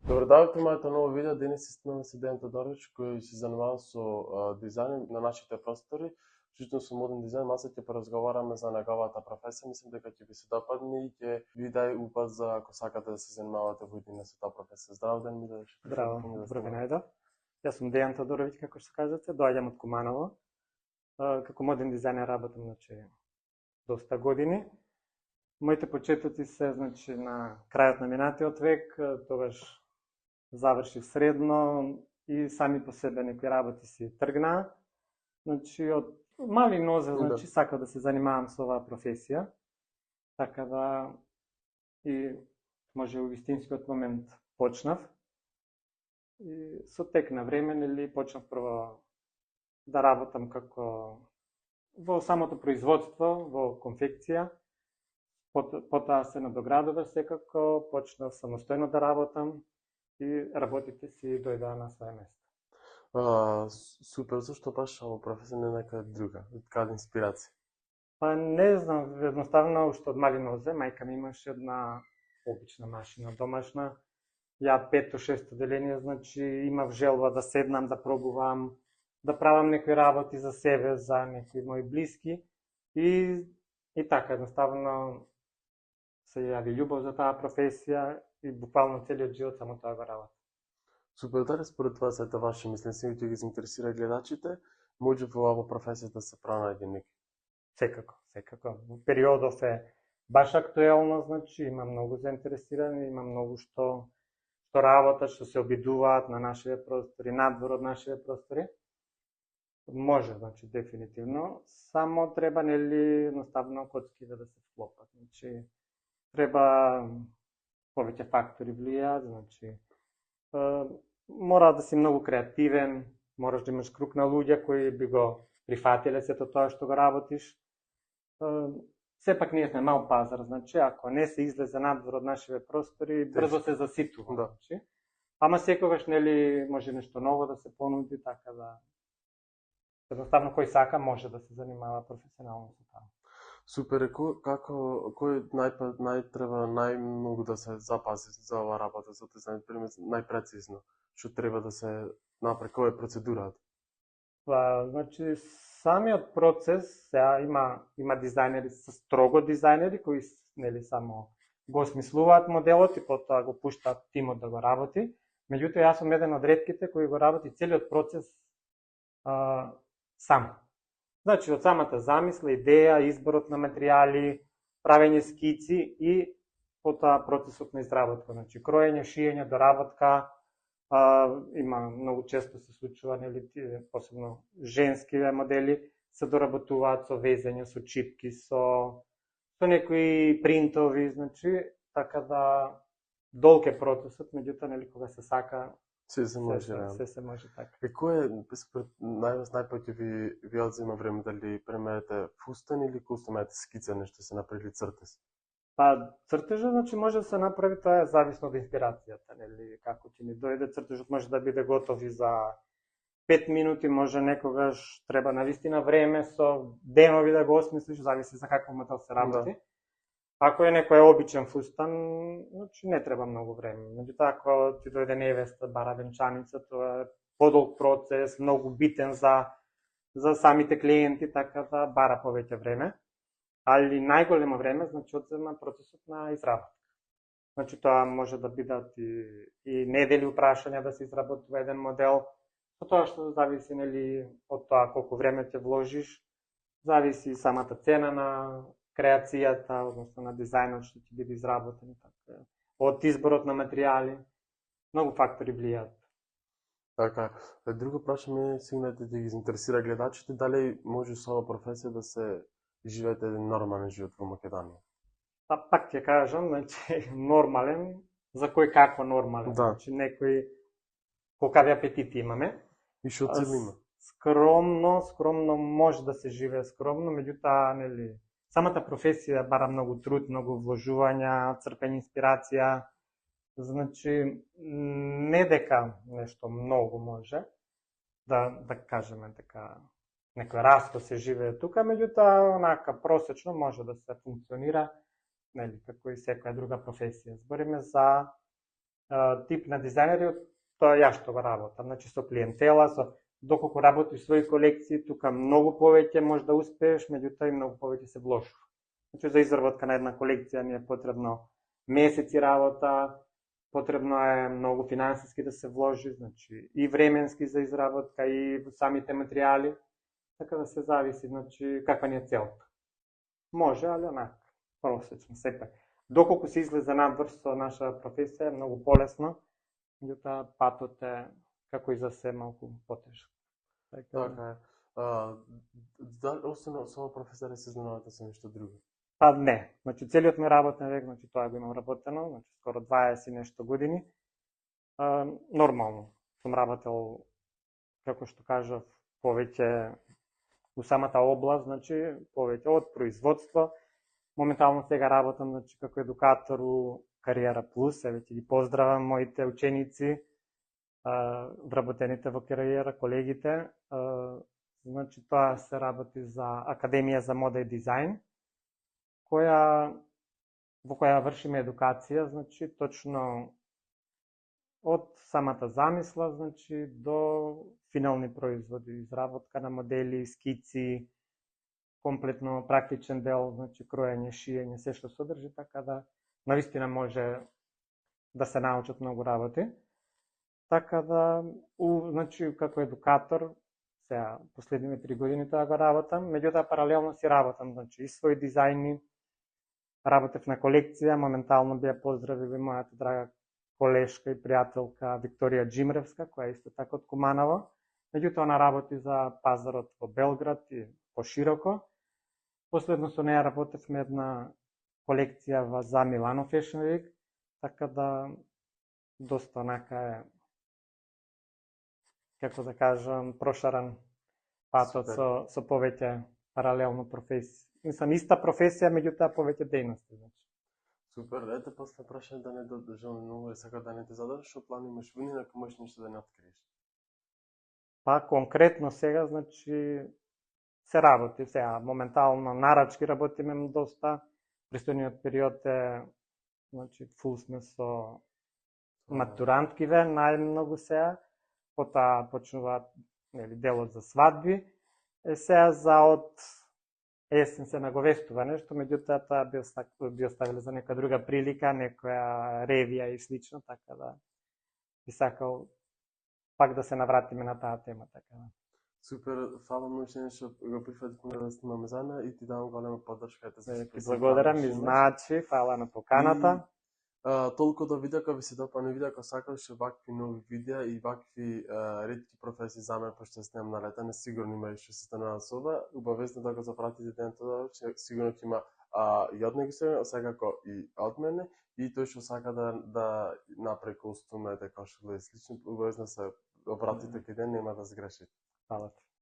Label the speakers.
Speaker 1: Добро дојдовте моето ново видео. Денес снимаме се Дејан Тодорович, кој се занимава со дизајн на нашите простори, вклучително со моден дизајн. Масе ќе поразговараме за неговата професија. Мислам дека ќе ви се допадне и ќе ви даде упат за ако сакате да се занимавате во иднина со таа професија. Здраво, Дејан, ми дадеш.
Speaker 2: Здраво, добро ви најдов. Јас сум Дејан Тодоровиќ, како што кажете, доаѓам од Куманово. Како моден дизајнер работам доста години. Моите почетоци се на крајот на минатиот век, тогаш завршив средно и сами по себе некои работи си тргнаа. Од мали нозе, сакав да се занимавам со оваа професија. Така да и може во вистинскиот момент почнав. И со тек на време, почнав прво да работам како во самото производство, во конфекција. Потоа се надоградува секако, почнав самостојно да работам и работите си дојдоа на своје место.
Speaker 1: Супер, зашто баш ова професија не некоја друга? Каде инспирација?
Speaker 2: Па не знам, едноставно уште од мали нозе, мајка ми имаше една обична машина домашна. Ја 5-6 деление, имав желба да седнам, да пробувам, да правам некои работи за себе, за некои мои блиски и така едноставно се јави љубов за таа професија и буквално целиот живот само тоа го работам.
Speaker 1: Супер, дали според вас ете ваше мислење ќе ги заинтересира гледачите, може во оваа професија да се пронајде некој?
Speaker 2: Секако. Периодов е баш актуелно, има многу заинтересирани, има многу што работат, што се обидуваат на нашите простори, надвор од нашите простори. Може, дефинитивно, само треба едноставно коцките да се вклопат. Треба повеќе фактори влијаат, мора да си многу креативен, мораш да имаш круг на луѓе кои би го прифатиле сето тоа што го работиш. Сепак ние сме мал пазар, ако не се излезе надвор од нашите простори, брзо се заситува. Ама секогаш може нешто ново да се понуди, така да едноставно кој сака може да се занимава професионално со тоа.
Speaker 1: Супер, кој треба најмногу да се запази за оваа работа, за дизајн, најпрецизно, што треба да се направи, која е процедурата?
Speaker 2: Самиот процес, има дизајнери, строго дизајнери, кои само го осмислуваат моделот и потоа го пуштаат тимот да го работи. Меѓутоа, јас сум еден од ретките кои го работи целиот процес сам. Од самата замисла, идеја, изборот на материјали, правење скици и потоа процесот на изработка. Кроење, шиење, доработка, има многу често се случува, посебно женски модели се доработуваат со везење, со чипки, со некои принтови, така да долг е процесот, меѓутоа кога се сака
Speaker 1: се
Speaker 2: може така.
Speaker 1: И кој најпаќе ви одзема време, дали премерите фустан или кустумете скица, нешто се направили цртез?
Speaker 2: Цртежот може да се направи, тоа е зависно од инспирацијата, како ќе ни дојде. Цртежот може да биде готов и за 5 минути, може некогаш треба навистина време, со денови да го осмислиш, зависи за каков модел се работи. Ако е некој обичен фустан, не треба многу време. Меѓутоа, ако ти дојде невеста, бара венчаница, тоа е подолг процес, многу битен за самите клиенти, така да бара повеќе време. Али најголемо време, одзема процесот на изработка. Тоа може да бидат и недели прашања да се изработува еден модел, со тоа што зависи од тоа колку време ќе вложиш, зависи самата цена на креацијата, односно на дизајнот што ќе биде изработен, од изборот на материјали, многу фактори влијаат.
Speaker 1: Така, друго прашање сигнете да ги заинтересира гледачите, дали може со оваа професија да се живеете еден нормален живот во Македонија?
Speaker 2: Пак ќе кажам, нормален, за кој како нормален. Некој колкави апетити имаме.
Speaker 1: И што цел има?
Speaker 2: Скромно може да се живее скромно, меѓутоа самата професија бара многу труд, многу вложувања, црпење инспирација. Не дека нешто многу може да кажеме дека некој раско се живее тука, меѓутоа онака просечно може да се функционира како и секоја друга професија. Збориме за тип на дизајнери, тоа ја што го работам, значи со клиентела, доколку работиш своји колекции, тука многу повеќе може да успееш, меѓутоа и многу повеќе се вложува. Значи за изработка на една колекција ни е потребно месеци работа, потребно е многу финансиски да се вложи, значи и временски за изработка и самите материјали, така да се зависи, значи каква ни е целта. Може, али онак просечно сепак. Доколку се излезе надвор со наша професија, е многу полесно, меѓутоа патот е како и за се малку потежок.
Speaker 1: Така е. Освен со професија се занимавате со нешто друго?
Speaker 2: Па не, значи целиот ми работен век, значи тоа го имам работено, значи скоро 20 нешто години. Нормално сум работел, како што кажав, повеќе у самата област, значи повеќе од производство. Моментално сега работам, значи како едукатор у Кариера Плюс, еве ќе ги поздравам моите ученици, вработените во Кариера, колегите. Значи тоа се работи за Академија за мода и дизајн, во која вршиме едукација, значи точно од самата замисла, значи до финални производи, изработка на модели, скици, комплетно практичен дел, значи кроење, шиење, се што содржи, така да навистина може да се научат многу работи. Така да, значи како едукатор, сега последниве 3 години тоа го работам, меѓутоа паралелно си работам, значи и своји дизајни, работев на колекција, моментално би ја поздравив и мојата драга колешка и пријателка Викторија Джимревска, која е исто така од Куманово. Меѓутоа она работи за пазарот во Белград и пошироко. Последно со неја работевме една колекција за Милано Fashion Week, така да доста онака е, како да кажам, прошаран патот со повеќе паралелно професија. Мислам, иста професија, меѓутоа повеќе дејности, значи.
Speaker 1: Супер, ете после прашање да не додржам многу, сака да не те зададам, што плани имаш вини, ако можеш нешто да не откриеш?
Speaker 2: Па конкретно сега, значи се работи сега, моментално нарачки работиме доста. Престојниот период е, значи фул сме со матуранткиве, најмногу сега, потоа почнуваат делот за свадби. Сега за од есен се наговестува нешто, меѓутоа тоа би оставиле за нека друга прилика, некоја ревија и слично, така да би сакал пак да се навратиме на таа тема, така да.
Speaker 1: Супер, фала многу што го прифативме да снимаме заедно и ти давам голема поддршка.
Speaker 2: Ти благодарам, ми значи, фала на поканата.
Speaker 1: Толку до видео, кога ви се допадне видео, ако сакаш вакви нови видеа и вакви ретки професии за мене, пошто снимам на летане, сигурно има и што се станува со ова. Убавезно да го запратите денто, сигурно ќе има и од него секако и од мене, и тој што сака да направи костуме, кошуле и слично, убавезно се обратите кај ден, нема да сгрешите.
Speaker 2: Фала ти.